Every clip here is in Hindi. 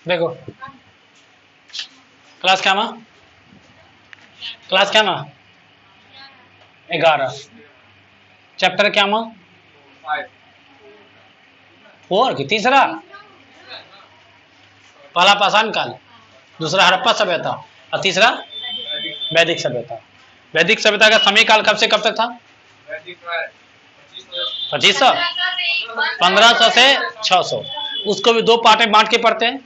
देखो क्लास क्या माँ, क्लास क्या माँ 11, चैप्टर क्या माँ 4 की तीसरा, पहला पाषाण काल, दूसरा हड़प्पा सभ्यता और तीसरा वैदिक सभ्यता। वैदिक सभ्यता का समय काल कब से कब तक था? 2500, 1500 से 600। उसको भी दो पार्ट में बांट के पढ़ते हैं।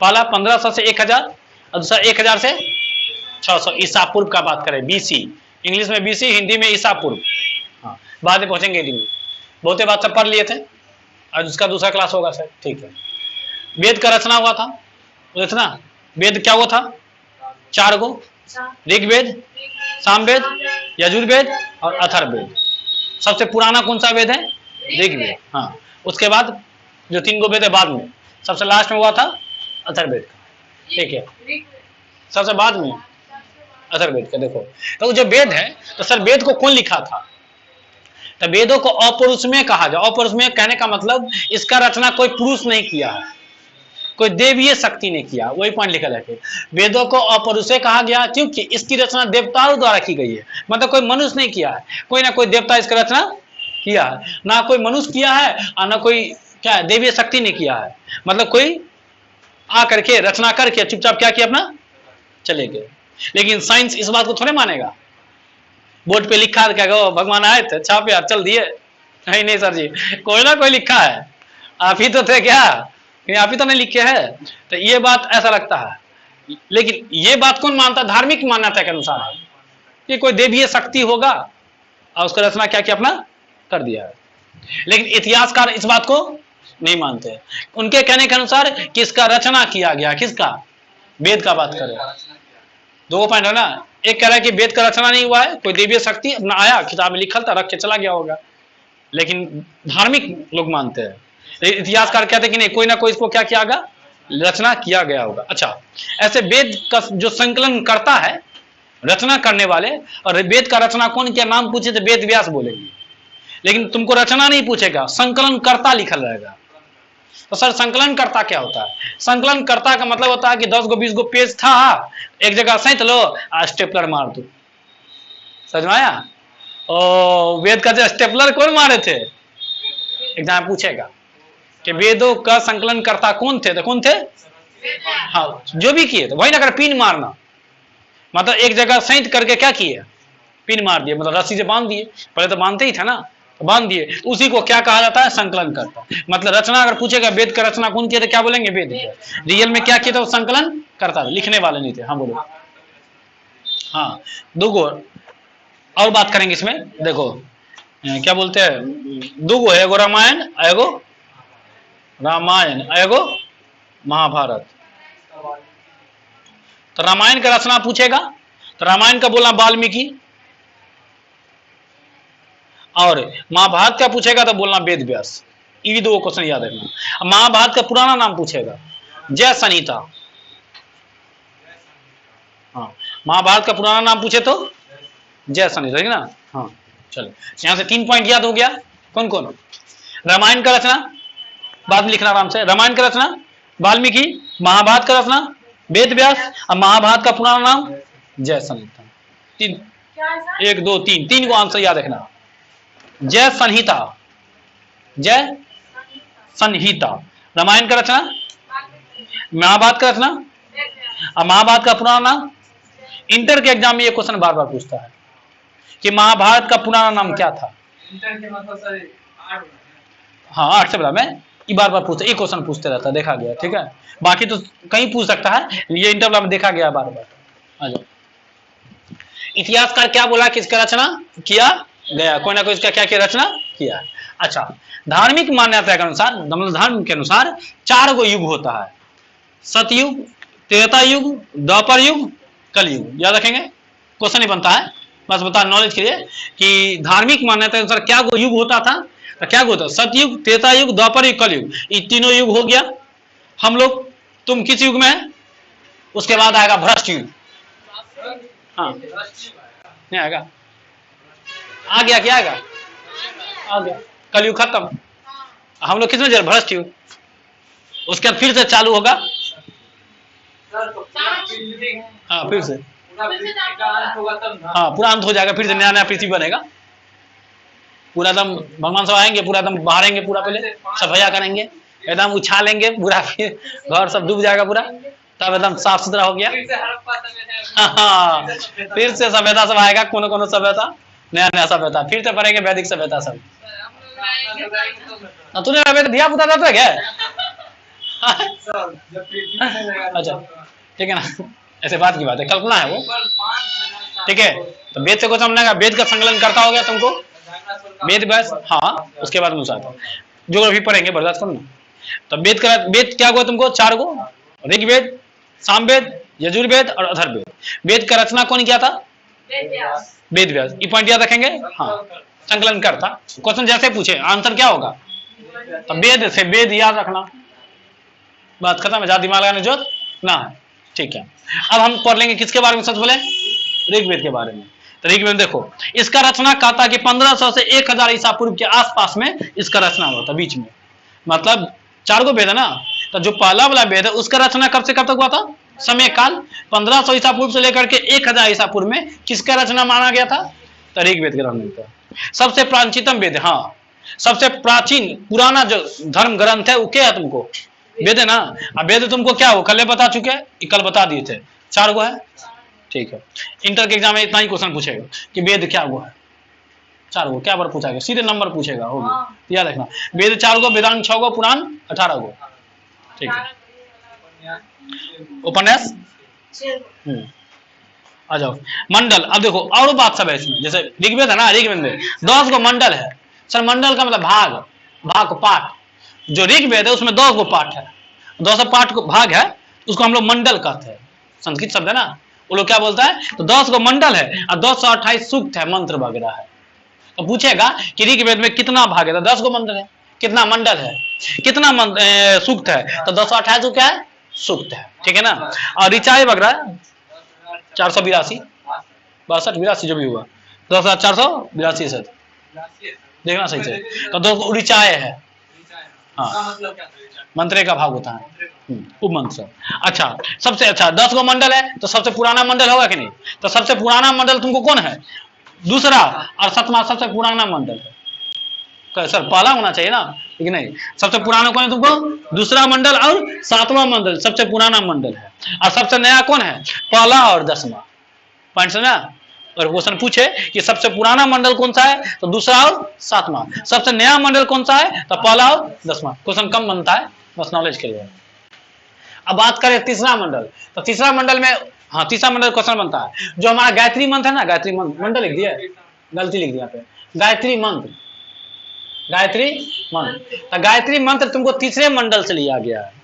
पहला 1500 से 1000 और दूसरा 1000 से 600 ईसा पूर्व का बात करें, बीसी। इंग्लिश में बीसी, हिंदी में ईसा पूर्व। हाँ, बाद में पहुंचेंगे हिंदी में। बहुते बात सब पढ़ लिए थे, आज उसका दूसरा क्लास होगा सर, ठीक है। वेद का रचना हुआ था, रचना वेद क्या हुआ था? 4 गो, ऋग्वेद, सामवेद, यजुर्वेद और अथर्ववेद। सबसे पुराना कौन सा वेद है? ऋग्वेद। हाँ, उसके बाद जो 3 गो वेद है बाद में, सबसे लास्ट में हुआ था अथर्ववेद का, ठीक है। सबसे बाद में अथर्ववेद का। देखो तो जो वेद है, तो सर वेद को कौन लिखा था? तो वेदों को अपौरुषमेय कहा जाए। अपौरुषमेय कहने का मतलब इसका रचना कोई पुरुष नहीं किया है, कोई देवीय शक्ति ने किया, वही पॉइंट लिखा जाके। वेदों को अपौरुषेय कहा गया क्योंकि इसकी रचना देवताओं द्वारा की गई है, मतलब कोई मनुष्य नहीं किया है, कोई ना कोई देवता इसका रचना किया है, ना कोई मनुष्य किया है और ना कोई क्या देवीय शक्ति ने किया है, मतलब कोई आ करके रचना करके चुपचाप क्या किया अपना चले गए। लेकिन साइंस इस बात को थोड़े मानेगा। बोर्ड पे लिखा क्या भगवान आए थे, छाप यार चल दिए, नहीं नहीं सर जी, कोई ना कोई लिखा है, आप ही तो थे क्या, आप ही तो नहीं लिखे है। तो ये बात ऐसा लगता है, लेकिन ये बात कौन मानता? धार्मिक मान्यता के अनुसार है कि कोई देवीय शक्ति होगा और उसका रचना क्या किया अपना कर दिया है। लेकिन इतिहासकार इस बात को नहीं मानते। उनके कहने के अनुसार कि इसका रचना किया गया, किसका? वेद का बात करें, 2 पॉइंट है ना। एक कह रहा है कि वेद का रचना नहीं हुआ है, कोई देवीय शक्ति अपना आया, किताब में लिखल था, रख के चला गया होगा। लेकिन धार्मिक लोग मानते हैं, इतिहासकार कहते हैं कि नहीं, कोई ना कोई इसको क्या किया गया, रचना किया गया होगा। अच्छा, ऐसे वेद का जो संकलन करता है, रचना करने वाले, और वेद का रचना कौन किया नाम पूछे तो वेद व्यास बोलेंगे, लेकिन तुमको रचना नहीं पूछेगा, संकलन करता लिखल रहेगा। तो सर संकलन करता क्या होता है? संकलन करता का मतलब होता है कि 10 गो 20 गो पेज था, एक जगह सैंत लो, स्टेपलर मार दो। समझ में आया? ओ वेद का जो स्टेपलर कौन मारे थे, एग्जाम पूछेगा कि वेदों का संकलन करता कौन थे, तो कौन थे? हाँ, जो भी किए तो वही ना, अगर पिन मारना मतलब एक जगह सैंत करके क्या किए, पिन मार दिए, मतलब रस्सी से बांध दिए। पहले तो बांधते ही था ना, तो बांध दिए, तो उसी को क्या कहा जाता है? संकलन करता। मतलब रचना अगर पूछेगा वेद का रचना कौन किया, तो क्या बोलेंगे? वेद किया। रियल में क्या किया था? वो संकलन करता था, लिखने वाले नहीं थे। हाँ बोलो। हाँ, 2 गो और बात करेंगे इसमें। देखो क्या बोलते हैं, 2 गो है, एगो रामायण, एगो महाभारत। तो रामायण का रचना पूछेगा तो रामायण का बोलना वाल्मीकि, और महाभारत का पूछेगा तो बोलना वेद व्यास। ये 2 क्वेश्चन याद रखना। महाभारत का पुराना नाम पूछेगा जय संहिता। हाँ, महाभारत का पुराना नाम पूछे तो जय संहिता, ठीक ना। हाँ चलो, यहां से 3 पॉइंट याद हो गया। कौन कौन? रामायण का रचना, बाद में लिखना आराम से, रामायण का रचना वाल्मीकि, महाभारत का रचना वेद व्यास, और महाभारत का पुराना नाम जय संहिता। 3 1 2 3 को आंसर याद रखना। जय संहिता, जय संहिता। रामायण का रचना, महाभारत का रचना, और महाभारत का पुराना नाम। इंटर के एग्जाम में ये क्वेश्चन बार बार पूछता है कि महाभारत का पुराना नाम क्या था। हाँ 8 से बड़ा, मैं ये बार बार पूछता, एक क्वेश्चन पूछते रहता, देखा गया, ठीक है। बाकी तो कहीं पूछ सकता है, ये इंटर में देखा गया बार बार। इतिहासकार क्या बोला कि इसका रचना किया गया, कोई ना कोई इसका क्या किया, रचना किया। अच्छा, धार्मिक मान्यता के अनुसार, मतलब धर्म के अनुसार 4 गो युग होता है, सतयुग, त्रेता युग, द्वापर युग, कलयुग। याद रखेंगे, क्वेश्चन ही बनता है, बस बता नॉलेज के लिए कि धार्मिक मान्यता के अनुसार क्या गो युग होता था। तो क्या होता? सतयुग, त्रेता युग, द्वापर युग, कलयुग। ये तीनों युग हो गया। हम लोग, तुम किस युग में है? उसके बाद आएगा भ्रष्ट युग। हाँ नहीं आएगा, आ गया, क्या आएगा? आ गया, कलयुग खत्म। हम लोग किस में? भ्रष्ट युग। उसके बाद फिर से चालू होगा हाँ फिर से, हाँ पूरा अंत हो जाएगा, फिर से नया नया पृथ्वी बनेगा। पूरा एकदम भगवान सब आएंगे, पूरा एकदम बहारेंगे, पूरा पहले सफाया करेंगे, एकदम उछालेंगे पूरा, फिर घर सब डूब जाएगा पूरा, तब एकदम साफ सुथरा हो गया। हाँ फिर से सभ्यता सब आएगा, कोनो कोनो सभ्यता, नया नया सभ्यता, फिर से पढ़ेंगे वैदिक सभ्यता सब। तूने दिया पुता था क्या? अच्छा ठीक है ना, ऐसे बात की बात है, कल्पना है वो, ठीक है। तो वेद से कुछ समझना, वेद का संकलन करता हो गया तुमको, वेद बस, हाँ उसके बाद मुझे ज्योग्राफी पढ़ेंगे, बर्दाश्त करो ना। तो वेद का, वेद क्या हुआ तुमको? 4 गो, ऋग्वेद, सामवेद, यजुर्वेद और अथर्ववेद। वेद का रचना कौन किया था? वेद व्यास। ये पॉइंट याद रखेंगे, हाँ संकलन करता। क्वेश्चन जैसे पूछे आंसर क्या होगा? तो वेद से वेद याद रखना, बात खत्म है, ज्यादा दिमाग लगाने जो ना है, ठीक है। अब हम पढ़ लेंगे किसके बारे में? सबसे पहले ऋग्वेद के बारे में। तो ऋग्वेद देखो, इसका रचना कहा था कि 1500 से 1000 ईसा पूर्व के आसपास में इसका रचना हुआ था, बीच में, मतलब 4 गो वेद है ना, तो जो पहला वाला वेद है उसका रचना कब से कब तक हुआ था? समय काल 1500 ईसा पूर्व से लेकर के 1000 ईसा पूर्व में किसका रचना माना गया था? तो ऋग्वेद के रचना था। सबसे प्राचीनतम वेद, हाँ सबसे प्राचीन पुराना जो धर्म ग्रंथ है वो क्या है तुमको? वेद है ना। अब वेद तुमको क्या हो, कल बता चुके, कल बता दिए थे, 4 गो है, ठीक है। इंटर के एग्जाम में इतना ही क्वेश्चन पूछेगा कि वेद क्या गो है, 4 गो, क्या बार पूछा गया, सीधे नंबर पूछेगा, हो गया, याद रखना। वेद 4 गो, वेदांत 6 गो, पुराण 18 गो, ठीक है। उपन्यास आ जाओ। मंडल, अब देखो और बात सब है इसमें, जैसे ऋग्वेद है ना, ऋग्वेद में 10 गो मंडल है। सर मंडल का मतलब भाग, भाग पाठ, जो ऋग्वेद है उसमें 10 गो पाठ है, 10 पाठ को भाग है, उसको हम लोग मंडल कहते हैं, संस्कृत शब्द है ना, वो लोग क्या बोलता है? तो 10 गो मंडल है और 228 सूक्त है, मंत्र वगैरह है। तो पूछेगा कि ऋग्वेद में कितना भाग है? तो 10 गो मंडल है। कितना मंडल है, कितना सूक्त है? तो 228 क्या है? सूक्त है, ठीक है ना। और ऋचाएं वगैरह 482, 62, 82 जो भी हुआ, 2482 से देखना सही से। तो 2 ऋचाएं है, हाँ मंत्रे का भाग होता है, उपमंत्र। अच्छा सबसे अच्छा 10 गो मंडल है, तो सबसे पुराना मंडल होगा कि नहीं? तो सबसे पुराना मंडल तुमको कौन है? दूसरा और 7वां सबसे पुराना मंडल है। सर पहला होना चाहिए ना, लेकिन नहीं, सबसे पुराना कौन है तुमको? दूसरा मंडल और 7वां मंडल सबसे पुराना मंडल है। और सबसे नया कौन है? पहला और 10वां। पॉइंट समझा? और क्वेश्चन पूछे कि सबसे पुराना मंडल कौन सा है? तो दूसरा और 7वां। सबसे नया मंडल कौन सा है? तो पहला और 10वां। क्वेश्चन कम बनता है, बस नॉलेज के लिए। अब बात करें तीसरा मंडल, तो तीसरा मंडल में, हाँ तीसरा मंडल क्वेश्चन बनता है जो हमारा गायत्री मंत्र है ना, गायत्री मंत्र, मंडल लिख दिया, गलती लिख दिया पे, गायत्री मंत्र, गायत्री मंत्र। तो गायत्री मंत्र तुमको तीसरे मंडल से लिया गया है।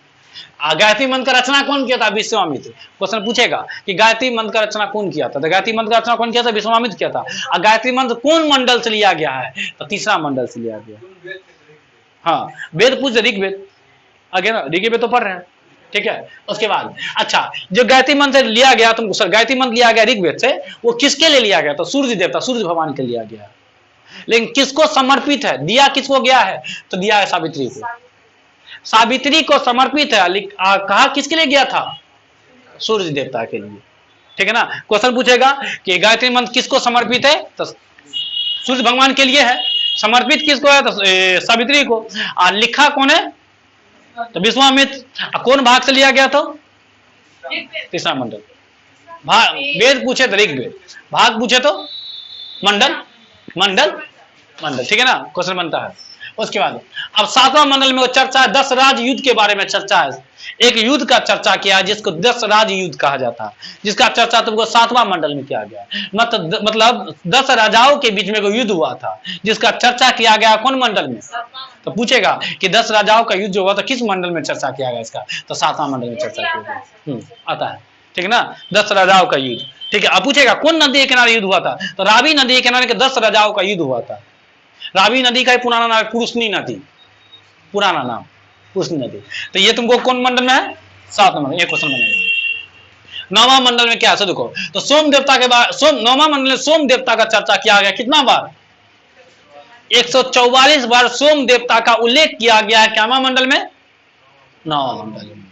गायत्री मंत्र का रचना कौन किया था? विश्वामित्र। क्वेश्चन पूछेगा कि गायत्री मंत्र का रचना कौन किया था? तो गायत्री मंत्र का रचना कौन किया था? विश्वामित्र किया था। और गायत्री मंत्र कौन मंडल से लिया गया है? तो तीसरा मंडल से लिया गया। हाँ वेद पूछ ऋग्वेद, आगे ना ऋग्वेद तो पढ़ रहे हैं, ठीक है। उसके बाद अच्छा जो गायत्री मंत्र लिया गया तुमको, सर गायत्री मंत्र लिया गया ऋग्वेद से, वो किसके लिए लिया गया? तो सूर्य देवता, सूर्य भगवान के लिया गया। लेकिन किसको समर्पित है? दिया किसको गया है? तो दिया है सावित्री को, सावित्री को समर्पित है। कहा किसके लिए गया था? सूर्य देवता के लिए, ठीक है ना। क्वेश्चन पूछेगा कि गायत्री मंत्र किसको समर्पित है? तो सूर्य भगवान के लिए है। समर्पित किसको है? तो सावित्री को। और लिखा कौन है? तो विश्वामित्र। कौन भाग से लिया गया? तो तीसरा मंडल। भाग वेद पूछे तो ऋग्वेद, भाग पूछे तो मंडल, मंडल मंडल, ठीक है ना, क्वेश्चन बनता है। उसके बाद अब 7वां मंडल में वो चर्चा है, 10 राज युद्ध के बारे में चर्चा है। एक युद्ध का चर्चा किया है जिसको 10 राज युद्ध कहा जाता है, जिसका चर्चा तुमको 7वां मंडल में किया गया। मतलब 10 राजाओं के बीच में कोई युद्ध हुआ था जिसका चर्चा किया गया कौन मंडल में? तो पूछेगा कि 10 राजाओं का युद्ध जो हुआ था किस मंडल में चर्चा किया गया इसका? तो 7वां मंडल में चर्चा किया गया, आता है, ठीक है ना, 10 राजाओं का युद्ध, ठीक है। अब पूछेगा कौन नदी के किनारे युद्ध हुआ था? तो रावी नदी के किनारे के 10 राजाओं का युद्ध हुआ था। रावी नदी का पुराना नाम है पुरुषनी नदी, पुराना नाम पुरुषनी नदी। तो ये तुमको कौन मंडल में है? 7वां मंडल। ये क्वेश्चन बनेगा। 9वां मंडल में क्या है देखो, तो सोम देवता के बाद 9वां मंडल में सोम देवता का चर्चा किया गया। कितना बार? 144 बार सोम देवता का उल्लेख किया गया है। क्या मंडल में? 9वां मंडल में।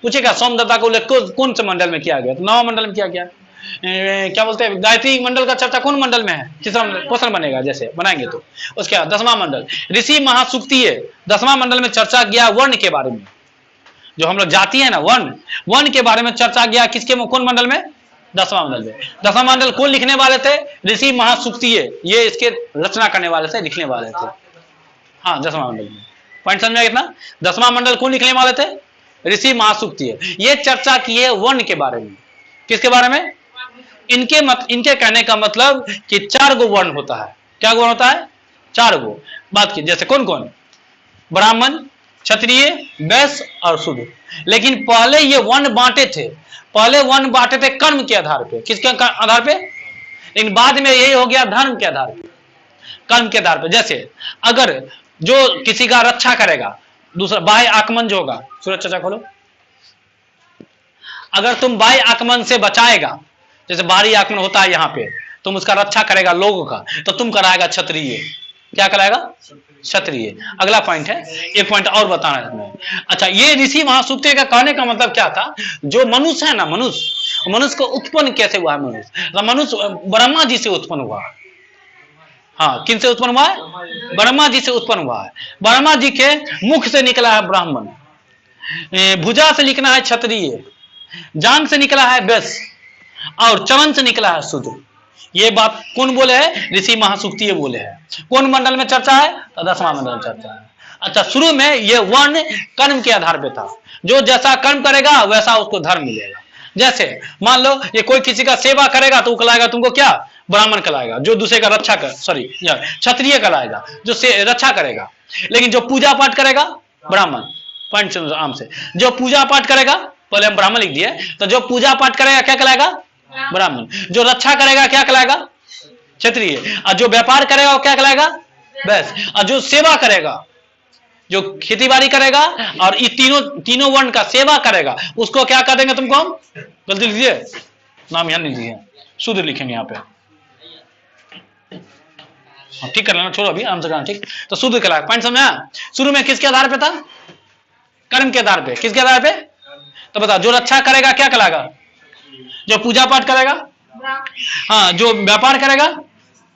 पूछेगा सोमदत्ता को उल्लेख कौन से मंडल में किया गया, तो 9वां मंडल में किया गया। क्या बोलते हैं, गायत्री मंडल का चर्चा कौन मंडल में है, तीसरा क्वेश्चन बनेगा जैसे बनाएंगे तो। उसके बाद 10वां मंडल ऋषि महासूक्ति है, 10वां मंडल में चर्चा किया वर्ण के बारे में, जो हम लोग जाति है ना वर्ण के बारे में चर्चा किया किसके कौन मंडल में, 10वां मंडल में। 10वां मंडल कौन लिखने वाले थे, ऋषि महासूक्ति है, ये इसके रचना करने वाले थे, लिखने वाले थे। हाँ 10वां मंडल में पॉइंट समझ में कितना, 10वां मंडल कौन लिखने वाले थे, ऋषि महासूक्ति है। ये चर्चा की है वर्ण के बारे में, किसके बारे में, इनके कहने का मतलब कि 4 गो वर्ण होता है। क्या वर्ण होता है, 4 गो। बात की जैसे कौन कौन, ब्राह्मण, क्षत्रिय, वैश्य और शूद्र। लेकिन पहले ये वर्ण बांटे थे, कर्म के आधार पे, किसके आधार पे, लेकिन बाद में यही हो गया धर्म के आधार पे, कर्म के आधार पे। जैसे अगर जो किसी का रक्षा करेगा, दूसरा बाह्य आक्रमण जो होगा, सूरज चाचा खोलो, अगर तुम बाह्य आक्रमण से बचाएगा, जैसे बाहरी आक्रमण होता है यहाँ पे, तुम उसका रक्षा करेगा लोगों का, तो तुम कराएगा क्षत्रिय। क्या कराएगा, क्षत्रिय। अगला पॉइंट है, एक पॉइंट और बताना है तुम्हें। अच्छा, ये ऋषि महासूक्ति का कहने का मतलब क्या था, जो मनुष्य है ना, मनुष्य को उत्पन्न कैसे हुआ है, मनुष्य ब्रह्मा जी से उत्पन्न हुआ। हाँ, किन से उत्पन्न हुआ है, ब्रह्मा जी से उत्पन्न हुआ है। ब्रह्मा जी के मुख से निकला है ब्राह्मण, भुजा से निकला है क्षत्रिय, जांग से निकला है वैश्य, और चवन से निकला है शूद्र। ये बात कौन बोले है, ऋषि महासूक्ति बोले है। कौन मंडल में चर्चा है, तो 10वां मंडल में चर्चा है। अच्छा, शुरू में ये वर्ण कर्म के आधार पे था, जो जैसा कर्म करेगा वैसा उसको धर्म मिलेगा। जैसे मान लो ये कोई किसी का सेवा करेगा तो कहलाएगा तुमको क्या, ब्राह्मण कहलाएगा। जो दूसरे का रक्षा कर, सॉरी क्षत्रिय कहलाएगा, जो रक्षा करेगा। लेकिन जो पूजा पाठ करेगा, ब्राह्मण। पॉइंट आम से, जो पूजा पाठ करेगा, पहले हम ब्राह्मण लिख दिए, तो जो पूजा पाठ करेगा क्या कहलाएगा, ब्राह्मण। जो रक्षा करेगा क्या कहलाएगा, क्षत्रिय। और जो व्यापार करेगा वो क्या कहलाएगा, वैश्य। और जो सेवा करेगा, जो खेती बाड़ी करेगा और इस तीनों वर्ण का सेवा करेगा, उसको क्या कर देंगे तुमको हम, जल्दी लिखिए, नाम यहां नहीं लिखे, शूद्र लिखेंगे यहाँ पे। ठीक कर लेना, छोड़ो अभी आराम से करना, ठीक। तो शूद्र कहलाएगा। पॉइंट समझा, शुरू में किसके आधार पे था, कर्म के आधार पे। किसके आधार पे, तो बता, जो रक्षा करेगा क्या कहलाएगा, जो पूजा पाठ करेगा, हाँ, जो व्यापार करेगा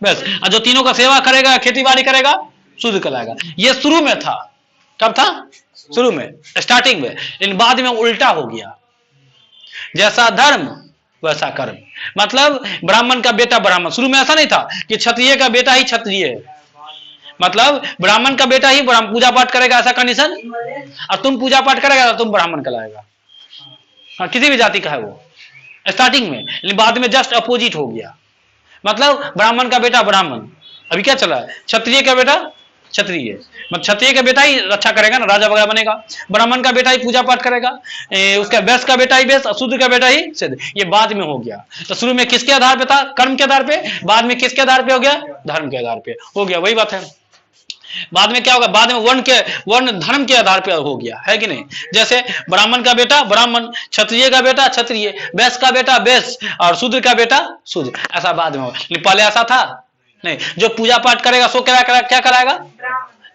बस, और जो तीनों का सेवा करेगा, खेती बाड़ी करेगा, शूद्र कहलाएगा। ये शुरू में था। कब था, शुरू में, स्टार्टिंग में। लेकिन बाद में उल्टा हो गया, जैसा धर्म वैसा कर्म। मतलब ब्राह्मण का बेटा ब्राह्मण, शुरू में ऐसा नहीं था कि क्षत्रिय का बेटा ही क्षत्रिय है, मतलब ब्राह्मण का बेटा ही पूजा पाठ करेगा, ऐसा कंडीशन। और तुम पूजा पाठ करेगा तो तुम ब्राह्मण कहलाएगा, हाँ, किसी भी जाति का है वो, स्टार्टिंग में। लेकिन बाद में जस्ट अपोजिट हो गया, मतलब ब्राह्मण का बेटा ब्राह्मण। अभी क्या चला है, क्षत्रिय का बेटा क्षत्रिय, मतलब क्षत्रिय का बेटा ही रक्षा करेगा ना, राजा वगैरह बनेगा। ब्राह्मण का बेटा ही पूजा पाठ करेगा, उसका वैश्य का बेटा ही वैश्य, शूद्र का बेटा ही सिद्ध। ये बाद में हो गया। तो शुरू में किसके आधार पे था, कर्म के आधार पे, बाद में किसके आधार पे हो गया, धर्म के आधार पे हो गया। वही बात है, बाद में क्या होगा, बाद में वर्ण धर्म के आधार पे हो गया, है कि नहीं। जैसे ब्राह्मण का बेटा ब्राह्मण, क्षत्रिय का बेटा क्षत्रिय, वैश्य का बेटा वैश्य, और शूद्र का बेटा शूद्र, ऐसा बाद में होगा। पहले ऐसा था नहीं। जो पूजा पाठ करेगा सो क्या कराएगा,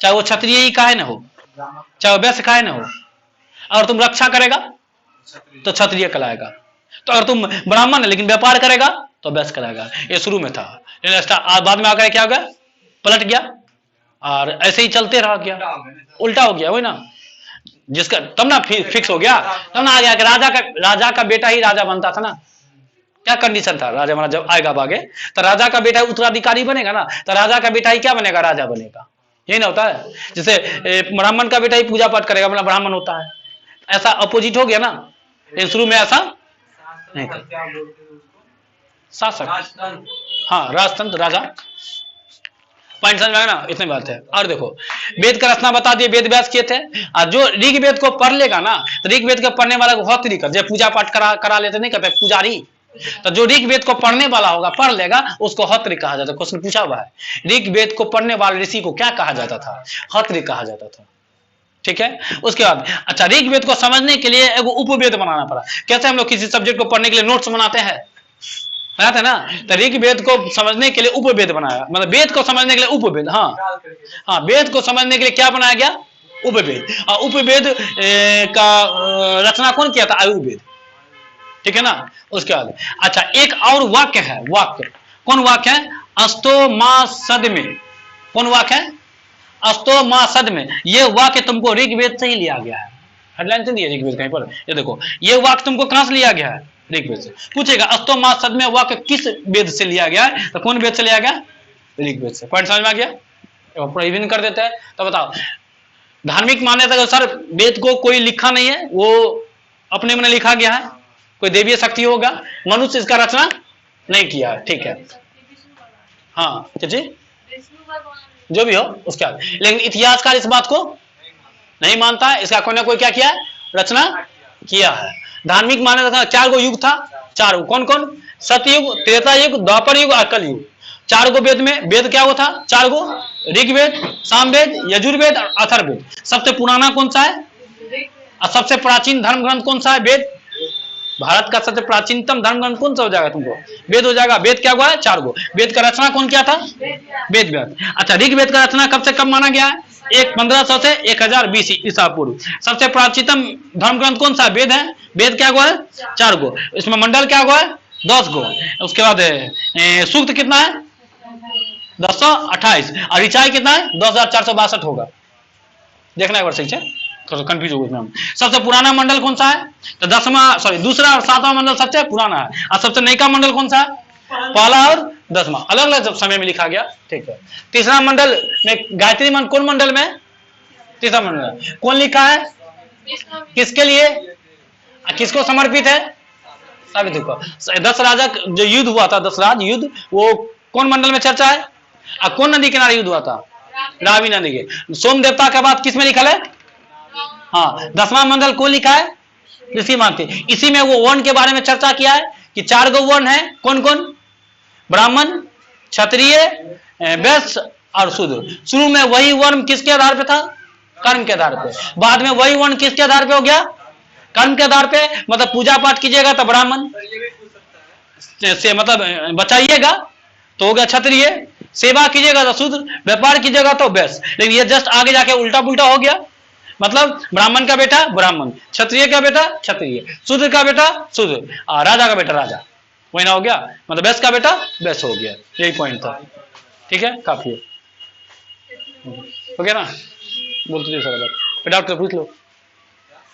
चाहे वो क्षत्रिय ही काहे न हो, चाहे वो वैश्य काहे न हो। और तुम रक्षा करेगा तो क्षत्रिय कहलाएगा। तो अगर तुम ब्राह्मण है लेकिन व्यापार करेगा तो वैश्य कहलाएगा। ये शुरू में था, बाद में आकर क्या हो गया, पलट गया, और ऐसे ही चलते रह गया, उल्टा हो गया। वही ना, जिसका तब ना फिक्स हो गया, तब ना आ गया कि राजा का बेटा ही राजा बनता था ना। क्या कंडीशन था, राजा जब आएगा आगे तो राजा का बेटा उत्तराधिकारी बनेगा ना, तो राजा का बेटा ही क्या बनेगा, राजा बनेगा। यही ना होता है। जैसे ब्राह्मण का बेटा ही पूजा पाठ करेगा, मतलब ब्राह्मण होता है, ऐसा अपोजिट हो गया ना। लेकिन शुरू में ऐसा नहीं था। शासक, हाँ, राजतंत्र, राजा। पॉइंट समझ में ना, इतनी बात है। और देखो, वेद का रचना बता दिए, वेद व्यास किए थे। और जो ऋग्वेद को पढ़ लेगा ना, तो ऋग्वेद को पढ़ने वाला को होत्री कर, जब पूजा पाठ करा लेते नहीं करते पुजारी, तो जो ऋग्वेद को पढ़ने वाला होगा, पढ़ लेगा, उसको हत्री कहा जाता है। क्वेश्चन पूछा हुआ है, ऋग्वेद को पढ़ने वाले ऋषि को क्या कहा जाता था, हत्री कहा जाता था। ठीक है। उसके बाद अच्छा, ऋग्वेद को समझने के लिए एक उपवेद बनाना पड़ा। कैसे हम लोग किसी सब्जेक्ट को पढ़ने के लिए नोट्स बनाते हैं ना, तो ऋग्वेद को समझने के लिए उपवेद बनाया, मतलब वेद को समझने के लिए उपवेद। हाँ, वेद को समझने के लिए क्या बनाया गया, उपवेद। और उपवेद का रचना कौन किया था? आयुर्वेद। ठीक है ना। उसके बाद अच्छा एक और वाक्य है, वाक्य कौन वाक्य है? अस्तो मां सद में। कौन वाक्य है? अस्तो मां सद में। ये वाक्य तुमको ऋग्वेद से ही लिया गया है। हेडलाइन से दिया ऋग्वेद कहीं पर, ये देखो ये वाक्य तुमको कहां से लिया गया है? ऋग्वेद से। पूछेगा अस्तो मां सद में वाक्य किस वेद से लिया गया है? तो कौन वेद से लिया गया? ऋग्वेद से। पॉइंट समझ में आ गया? प्रोहिबिन कर देते हैं। तो बताओ धार्मिक मान्यता के अनुसार वेद को कोई लिखा नहीं है, वो अपने में लिखा गया है, कोई देवीय शक्ति होगा, मनुष्य इसका रचना नहीं किया है। ठीक है, हाँ जी जो भी हो उसके बाद, लेकिन इतिहासकार इस बात को नहीं मानता है, इसका कोई ना कोई क्या किया है? रचना किया है। धार्मिक मान्यता 4 गो युग था, 4 गो कौन कौन? सतयुग, त्रेता युग, द्वापर युग और कल युग। 4 गो वेद में, वेद क्या होता? 4 गो, ऋग्वेद, सामवेद, यजुर्वेद और अथर्ववेद। सबसे पुराना कौन सा है? और सबसे प्राचीन धर्म ग्रंथ कौन सा है? वेद। भारत का सबसे प्राचीनतम धर्म ग्रंथ कौन सा हो जाएगा तुमको? वेद हो जाएगा। वेद क्या हुआ है? 4 गो। वेद का रचना कौन किया था? वेद व्यास। अच्छा ऋग्वेद का रचना कब से कब माना गया है? 1500 से 1000 BC ईसा पूर्व। सबसे प्राचीनतम धर्म ग्रंथ कौन सा? वेद है। वेद क्या हुआ है? 4 गो। इसमें मंडल क्या हुआ है? 10 गो। उसके बाद सूक्त कितना है? 1028। और ऋचाई कितना है? 2462 होगा। देखना एक बार सही से, थोड़ा कंफ्यूज हो गए। सबसे पुराना मंडल कौन सा है? तो दूसरा और 7वां मंडल सबसे पुराना है। और सबसे नयका मंडल कौन सा है? पहला और 10वां, अलग अलग समय में लिखा गया। ठीक है। तीसरा मंडल में गायत्री मंत्र कौन मंडल में? तीसरा मंडल। कौन लिखा है? किसके लिए, किसको समर्पित है? सावित्री को। 10 राजा जो युद्ध हुआ था, 10 राज युद्ध, वो कौन मंडल में चर्चा है? और कौन नदी किनारे युद्ध हुआ था? रावी नदी के। सोम देवता का बात किसमें लिखा है? हाँ 10वां मंडल कौन लिखा है? ऋषि मानते। इसी में वो वर्ण के बारे में चर्चा किया है कि 4 गो वर्ण है। कौन कौन? ब्राह्मण, क्षत्रिय, वैश्य और शूद्र। शुरू में वही वर्ण किसके आधार पे था? कर्म के आधार पे। बाद में वही वर्ण किसके आधार पे हो गया? कर्म के आधार पे। मतलब पूजा पाठ कीजिएगा तो ब्राह्मण से मतलब बचाइएगा तो हो गया क्षत्रिय, सेवा कीजिएगा तो शूद्र, व्यापार कीजिएगा तो वैश्य। लेकिन ये जस्ट आगे जाके उल्टा पुल्टा हो गया। मतलब ब्राह्मण का बेटा ब्राह्मण, क्षत्रिय का बेटा क्षत्रिय, शूद्र का बेटा शूद्र और राजा का बेटा राजा। वही ना हो गया, मतलब वैश्य का बेटा वैश्य हो गया। यही पॉइंट था। ठीक है, काफी है। हो गया ना? बोलते सर, डॉक्टर पूछ लो।